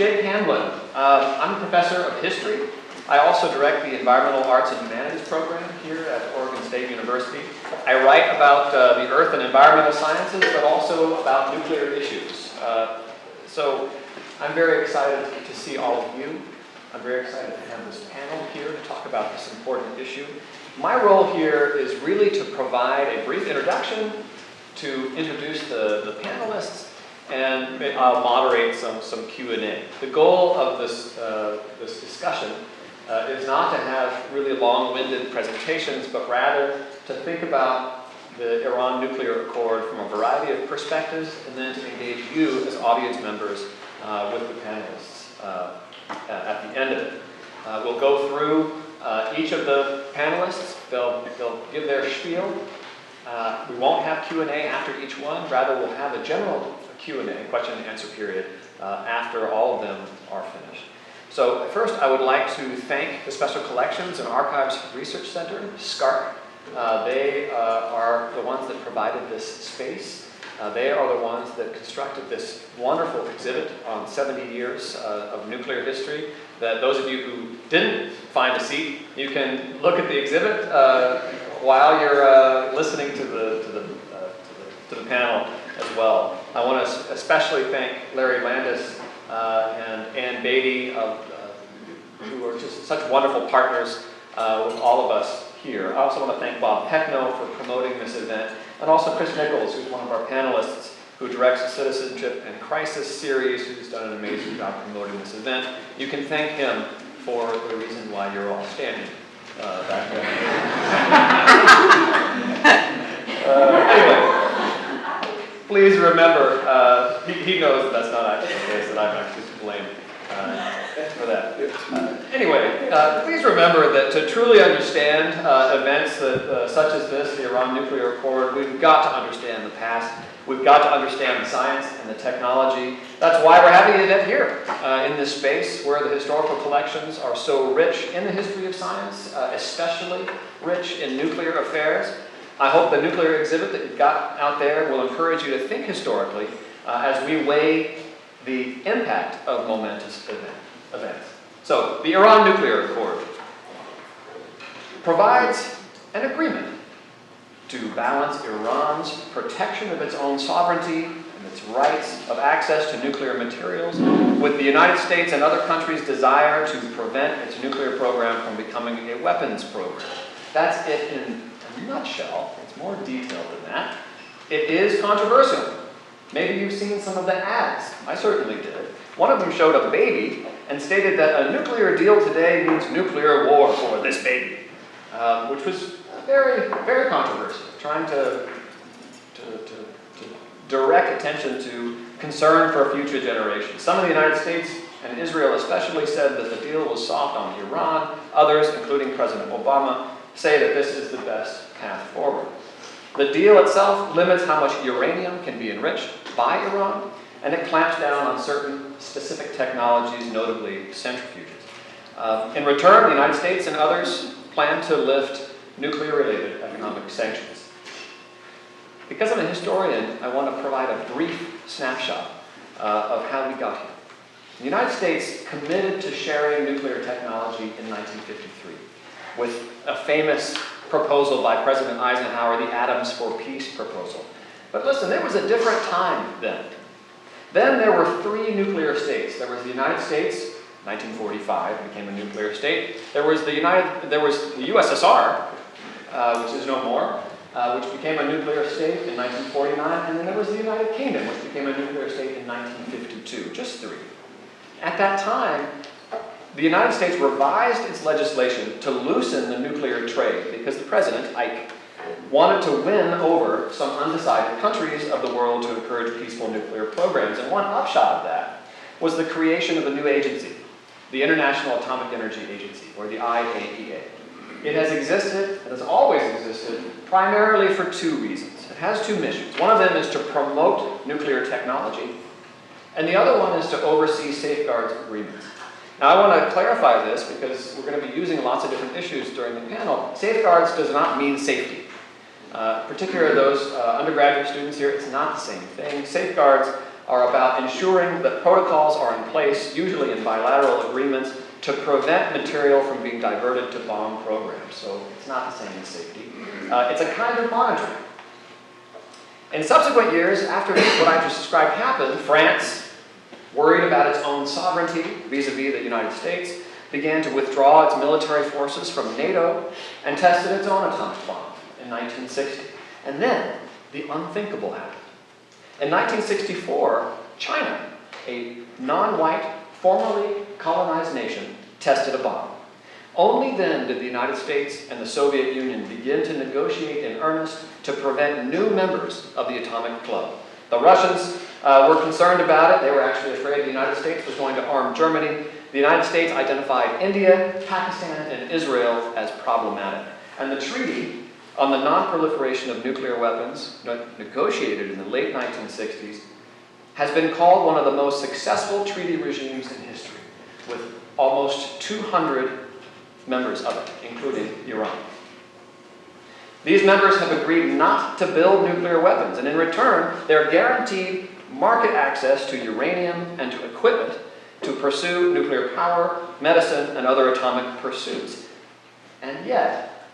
Jake Hamblin. I'm a professor of history. I also direct the Environmental Arts and Humanities program here at Oregon State University. I write about the earth and environmental sciences, but also about nuclear issues. So I'm very excited to see all of you. I'm very excited to have this panel here to talk about this important issue. My role here is really to provide a brief introduction, to introduce the panelists, and I'll moderate some Q&A. The goal of this discussion is not to have really long-winded presentations, but rather to think about the Iran nuclear accord from a variety of perspectives, and then to engage you as audience members with the panelists at the end of it. We'll go through each of the panelists. They'll give their spiel. We won't have Q&A after each one. Rather, we'll have a general Q&A, question and answer period, after all of them are finished. So first, I would like to thank the Special Collections and Archives Research Center, SCARC. They are the ones that provided this space. They are the ones that constructed this wonderful exhibit on 70 years of nuclear history. That those of you who didn't find a seat, you can look at the exhibit while you're listening to the panel as well. I want to especially thank Larry Landis and Ann Beatty, who are just such wonderful partners with all of us here. I also want to thank Bob Peckno for promoting this event, and also Chris Nichols, who's one of our panelists, who directs the Citizenship and Crisis series, who's done an amazing job promoting this event. You can thank him for the reason why you're all standing back there. Anyway, please remember, he knows that that's not actually the case, that I'm actually to blame for that. Anyway, please remember that to truly understand events such as this, the Iran nuclear accord, we've got to understand the past. We've got to understand the science and the technology. That's why we're having an event here in this space where the historical collections are so rich in the history of science, especially rich in nuclear affairs. I hope the nuclear exhibit that you've got out there will encourage you to think historically as we weigh the impact of momentous events. So, the Iran nuclear accord provides an agreement to balance Iran's protection of its own sovereignty and its rights of access to nuclear materials with the United States and other countries' desire to prevent its nuclear program from becoming a weapons program. That's it in a nutshell. It's more detailed than that. It is controversial. Maybe you've seen some of the ads. I certainly did. One of them showed a baby and stated that a nuclear deal today means nuclear war for this baby, which was very, very controversial, trying to direct attention to concern for future generations. Some of the United States and Israel especially said that the deal was soft on Iran. Others, including President Obama, say that this is the best path forward. The deal itself limits how much uranium can be enriched by Iran, and it clamps down on certain specific technologies, notably centrifuges. In return, the United States and others plan to lift nuclear-related economic sanctions. Because I'm a historian, I want to provide a brief snapshot of how we got here. The United States committed to sharing nuclear technology in 1953 with a famous proposal by President Eisenhower, the Atoms for Peace proposal. But listen, there was a different time then. Then there were three nuclear states. There was the United States, 1945 became a nuclear state. There was the USSR, which is no more, which became a nuclear state in 1949, and then there was the United Kingdom, which became a nuclear state in 1952, just three. At that time, the United States revised its legislation to loosen the nuclear trade because the president, Ike, wanted to win over some undecided countries of the world to encourage peaceful nuclear programs. And one upshot of that was the creation of a new agency, the International Atomic Energy Agency, or the IAEA. It has existed, it has always existed, primarily for two reasons. It has two missions. One of them is to promote nuclear technology, and the other one is to oversee safeguards agreements. Now, I want to clarify this because we're going to be using lots of different issues during the panel. Safeguards does not mean safety. Particularly those undergraduate students here, it's not the same thing. Safeguards are about ensuring that protocols are in place, usually in bilateral agreements, to prevent material from being diverted to bomb programs. So it's not the same as safety. It's a kind of monitoring. In subsequent years, after what I just described happened, France, worried about its own sovereignty vis-a-vis the United States, began to withdraw its military forces from NATO and tested its own atomic bomb in 1960. And then the unthinkable happened. In 1964, China, a non-white, formerly colonized nation, tested a bomb. Only then did the United States and the Soviet Union begin to negotiate in earnest to prevent new members of the atomic club. The Russians were concerned about it. They were actually afraid the United States was going to arm Germany. The United States identified India, Pakistan, and Israel as problematic. And the treaty on the non-proliferation of nuclear weapons, negotiated in the late 1960s, has been called one of the most successful treaty regimes in history, with almost 200 members of it, including Iran. These members have agreed not to build nuclear weapons, and in return, they're guaranteed market access to uranium and to equipment to pursue nuclear power, medicine, and other atomic pursuits. And yet,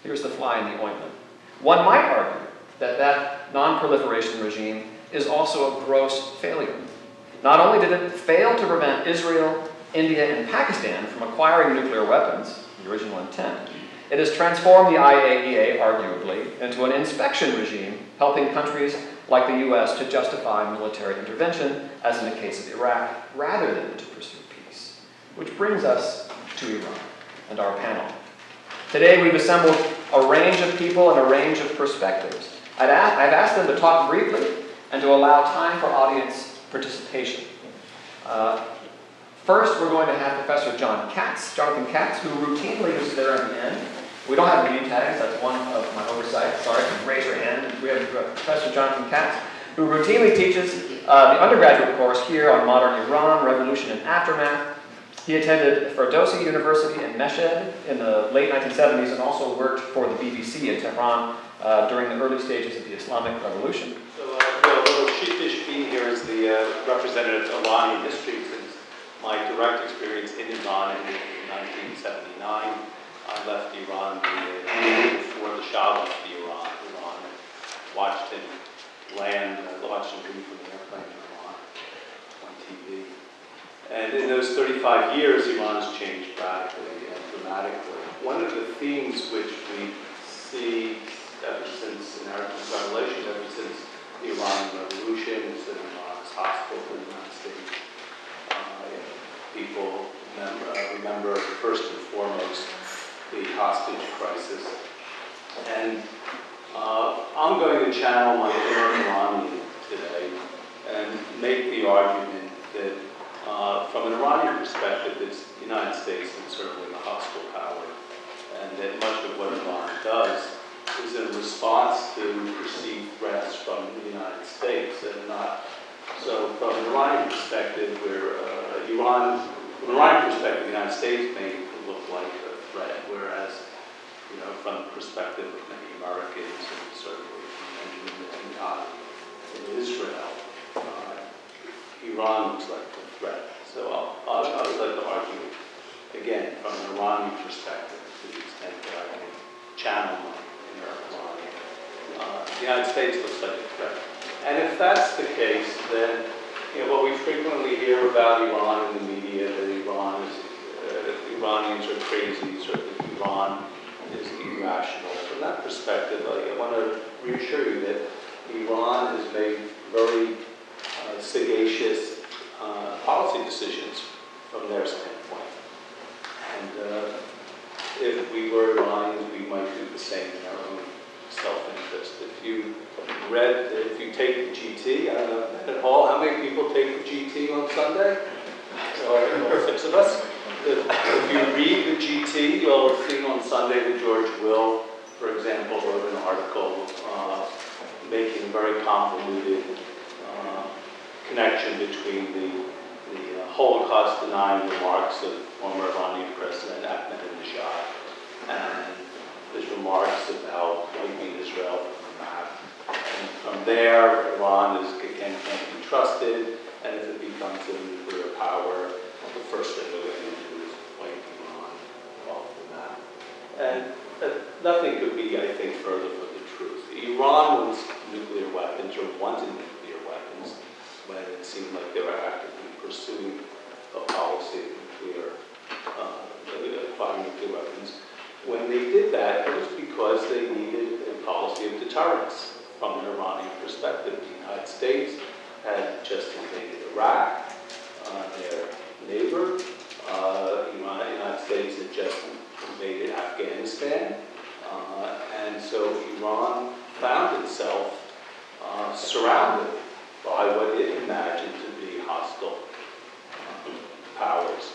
here's the fly in the ointment. One might argue that that non-proliferation regime is also a gross failure. Not only did it fail to prevent Israel, India, and Pakistan from acquiring nuclear weapons, the original intent, it has transformed the IAEA, arguably, into an inspection regime, helping countries like the US to justify military intervention, as in the case of Iraq, rather than to pursue peace. Which brings us to Iran and our panel. Today we've assembled a range of people and a range of perspectives. I've asked them to talk briefly and to allow time for audience participation. First, we're going to have Professor Jonathan Katz, who routinely is there at the end. We don't have name tags, that's one of my oversights. Sorry, raise your hand. We have Professor Jonathan Katz, who routinely teaches the undergraduate course here on modern Iran, revolution and aftermath. He attended Ferdowsi University in Meshed in the late 1970s and also worked for the BBC in Tehran during the early stages of the Islamic Revolution. So, a little sheepish being here as the representative of Iranian history, since my direct experience in Iran in 1979. I left Iran before the Shah left Iran. Watched him land, watched him leave from the airplane in Iran on TV. And in those 35 years, Iran has changed radically and dramatically. One of the themes which we see ever since American Revelation, ever since the Iranian Revolution, is that Iran is hostile to the United States. People remember first and foremost the hostage crisis. And I'm going to channel my inner Iranian today and make the argument that from an Iranian perspective, the United States is certainly a hostile power, and that much of what Iran does is in response to perceived threats from the United States, and not. So from an Iranian perspective, from an Iranian perspective, the United States may look like a threat, whereas, from the perspective of many Americans, and certainly from Benjamin Netanyahu in Israel, Iran looks like a threat. So I would like to argue, again, from an Iranian perspective, to the extent that I can channel my inner Iranian. The United States looks like a threat. And if that's the case, then what we frequently hear about Iran in the media, that Iranians are crazy, certainly Iran is irrational. From that perspective, I want to reassure you that Iran has made very sagacious policy decisions from their standpoint. And if we were Iranians, we might do the same in our own self-interest. If you take the GT, I don't know, at Hall, how many people take the GT on Sunday? Or 6 of us. If you read the GT, you'll see on Sunday that George Will, for example, wrote an article making a very convoluted connection between the Holocaust-denying remarks of former Iranian President Ahmadinejad and his remarks about wiping Israel from the map. And from there, Iran is, again, can't be trusted, and if it becomes a nuclear power, the first thing they're going to do is wipe Iran off the map. And nothing could be, I think, further from the truth. Iran wants nuclear weapons, or wanted nuclear weapons, when it seemed like they were actively pursuing a policy of acquiring nuclear weapons. When they did that, it was because they needed a policy of deterrence from an Iranian perspective. The United States had just invaded Iraq, their neighbor. The United States had just invaded Afghanistan. And so Iran found itself surrounded by what it imagined to be hostile powers.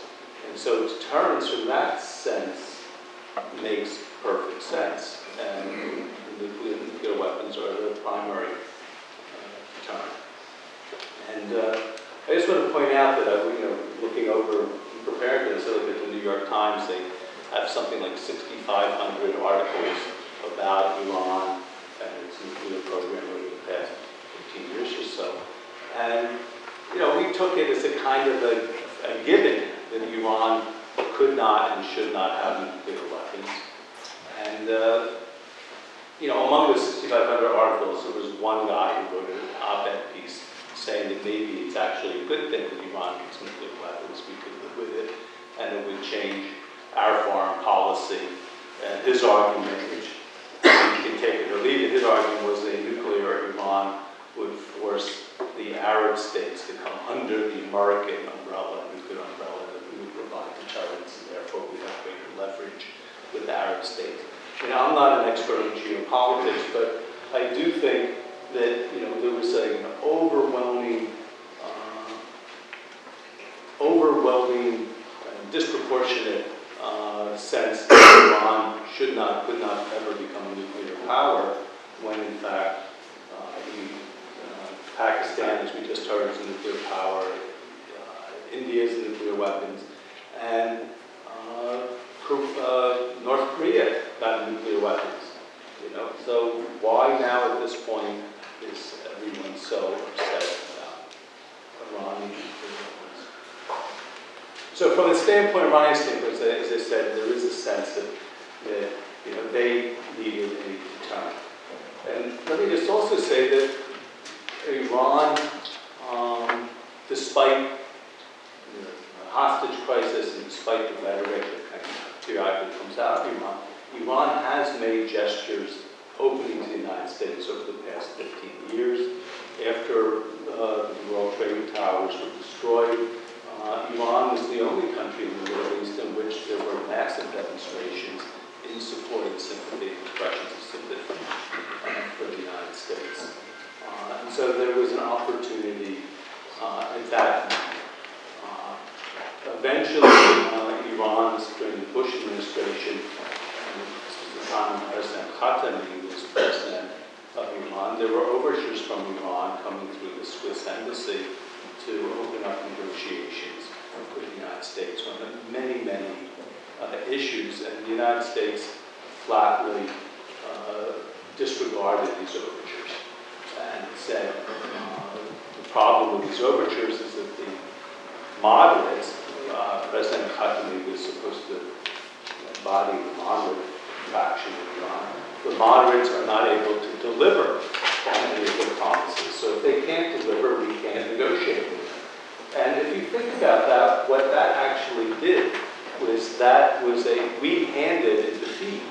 And so deterrence from that sense makes perfect sense. And nuclear weapons are the primary deterrent. And I just want to point out that, looking over, preparing for this, I look at the New York Times, they have something like 6,500 articles about Iran and its nuclear program over the past 15 years or so. And, we took it as a kind of a given that Iran could not and should not have nuclear weapons. And, among the 6,500 articles, there was one guy who wrote an op-ed piece saying that maybe it's actually a good thing that Iran gets nuclear weapons, we could live with it, and it would change our foreign policy. And his argument, which you can take it or leave it, his argument was that a nuclear Iran would force the Arab states to come under the American umbrella, nuclear umbrella, that we would provide deterrence, and therefore we'd have greater leverage with the Arab states. I'm not an expert in geopolitics, but I do think that there was an overwhelming, disproportionate sense that Iran could not ever become a nuclear power, when in fact Pakistan, as we just heard, is a nuclear power, India's nuclear weapons, and North Korea got nuclear weapons. So why now at this point is everyone so upset about Iranian nuclear weapons? So from the standpoint of Iranian standpoint, as I said, there is a sense that they needed a deterrent. And let me just also say that Iran, despite the hostage crisis and despite the rhetoric that periodically comes out of Iran has made gestures opening to the United States over the past 15 years. After the World Trade Towers were destroyed, Iran was the only country in the Middle East in which there were massive demonstrations in support and sympathy, expressions of sympathy for the United States. And so there was an opportunity at that moment. Eventually, Iran, during the Bush administration, this was the time when President Khatami was president of Iran, there were overtures from Iran coming through the Swiss embassy to open up negotiations with the United States on many, many issues, and the United States flatly disregarded these overtures and said the problem with these overtures is that the moderates, President Khatami was supposed to embody the moderate faction in Iran. The moderates are not able to deliver on any of their promises. So if they can't deliver, we can't negotiate with them. And if you think about that, what that actually did was we handed a defeat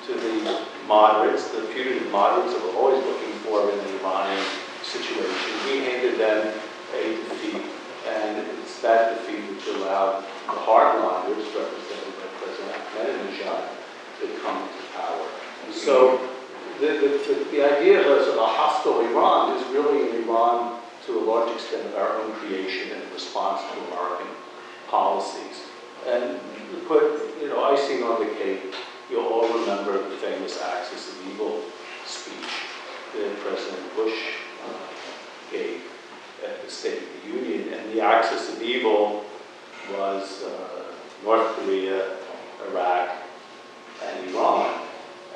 to the moderates, the putative moderates that we're always looking for in the Iranian situation. We handed them a defeat, and it's that defeat which allowed the hardliners, represented by President Ahmadinejad, to come to power. So the idea of a hostile Iran is really an Iran to a large extent of our own creation in response to American policies. And to put icing on the cake, you'll all remember the famous Axis of Evil speech that President Bush gave at the State of the Union. And the Axis of Evil was North Korea, Iraq, and Iran.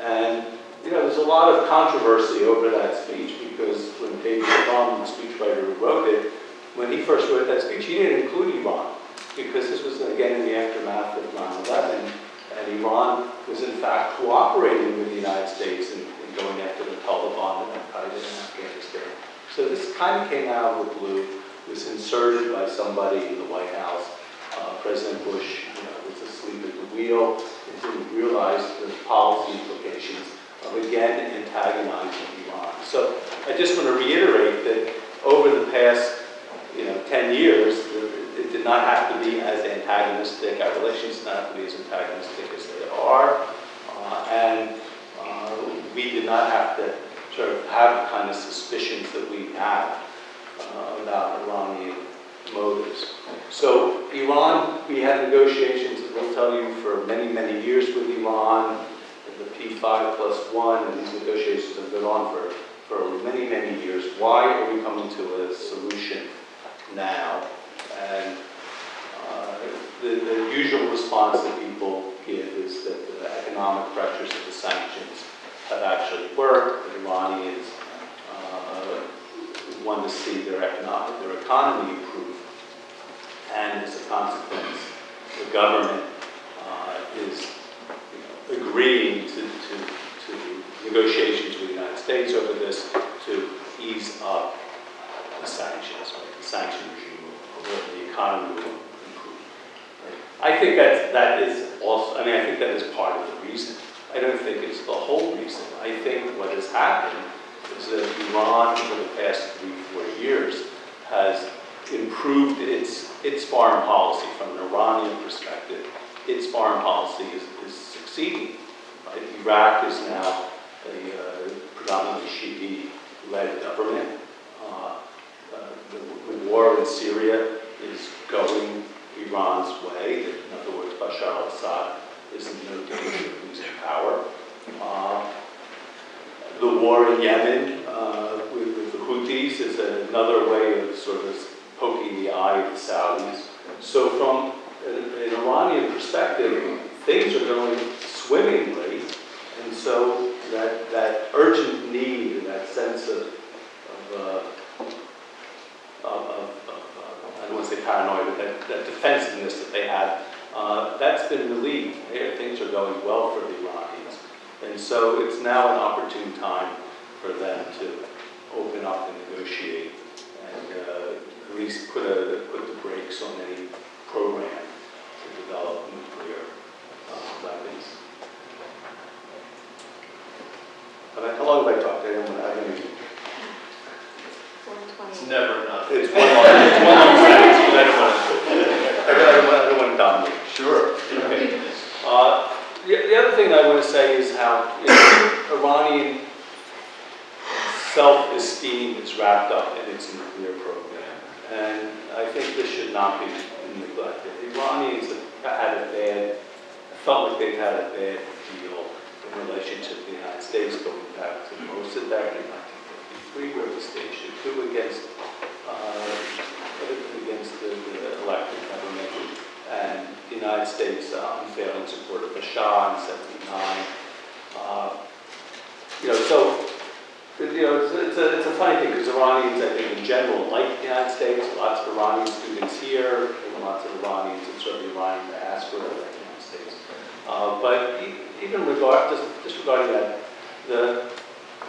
And there's a lot of controversy over that speech because when David Frum, the speechwriter who wrote it, when he first wrote that speech, he didn't include Iran, because this was, again, in the aftermath of 9/11, and Iran was, in fact, cooperating with the United States in going after the Taliban and Al-Qaeda in Afghanistan. So this kind of came out of the blue, was inserted by somebody in the White House. President Bush, was asleep at the wheel and didn't realize the policy implications of, again, antagonizing Iran. So I just want to reiterate that over the past 10 years, it did not have to be as antagonistic, our relations did not have to be as antagonistic as they are, and we did not have to sort of have the kind of suspicions that we have about Iranian motives. So Iran, we had negotiations, I will tell you, for many, many years with Iran, the P5+1, and these negotiations have gone on for many, many years. Why are we coming to a solution now? And the usual response that people give is that the economic pressures of the sanctions have actually worked. The Iranians want to see their economy improve, and as a consequence, the government is agreeing to negotiations with the United States over this to ease up the sanctions, right? The sanction regime, where the economy will improve. Right? I think that is also, I think that is part of the reason. I don't think it's the whole reason. I think what has happened is that Iran, for the past 3-4 years, has improved its foreign policy from an Iranian perspective. Its foreign policy is succeeding. Right? Iraq is now a predominantly Shiite-led government. The war in Syria is going Iran's way. In other words, Bashar al-Assad is in no danger of losing power. The war in Yemen with the Houthis is another way of sort of poking the eye of the Saudis. So from an Iranian perspective, things are going swimmingly, and so that urgent need and that sense of I don't want to say paranoia, but that defensiveness that they had, that's been relieved. Things are going well for the Iranians. And so it's now an opportune time for them to open up and negotiate and at least put the brakes on any program to develop nuclear weapons. How long have I talked? I don't It's never enough. It's one long sentence, but I don't want to dominate. Sure. Okay. The other thing I want to say is how Iranian self-esteem is wrapped up in its nuclear program. And I think this should not be neglected. The Iranians felt like they've had a bad deal in relationship to the United States, going back to most of that in 1953, where it was stage 2 against the elected government, and the United States unfailing support of Bashar in '79. It's a funny thing because Iranians, I think, in general, like the United States. Lots of Iranian students here, and lots of Iranians in sort of the Iranian diaspora like the United States. But even disregarding that,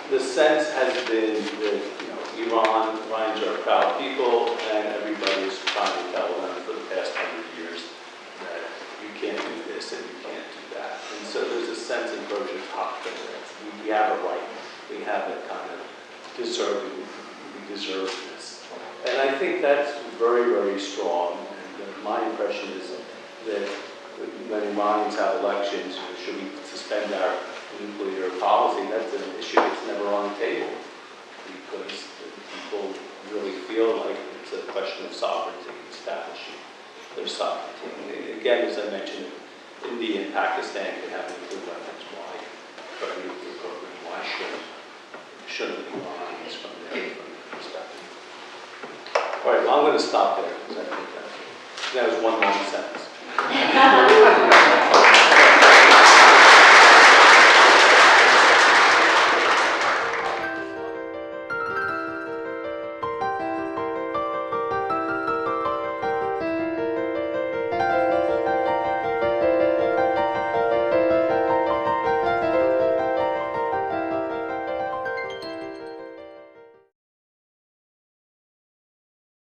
the sense has been that Iranians are a proud people, and everybody is trying to tell them for the past 100 years that you can't do this and you can't do that. And so there's a sense in Persian confidence. We have a right. We have a kind of we deserve this. And I think that's very, very strong. And my impression is that when Iranians have elections, should we suspend our nuclear policy? That's an issue that's never on the table, because people really feel like it's a question of sovereignty, establishing their sovereignty. And again, as I mentioned, India and Pakistan can have nuclear weapons. Why? For a nuclear program, why shouldn't the Iranians from their perspective? All right, well, I'm going to stop there because I think that was one long sentence.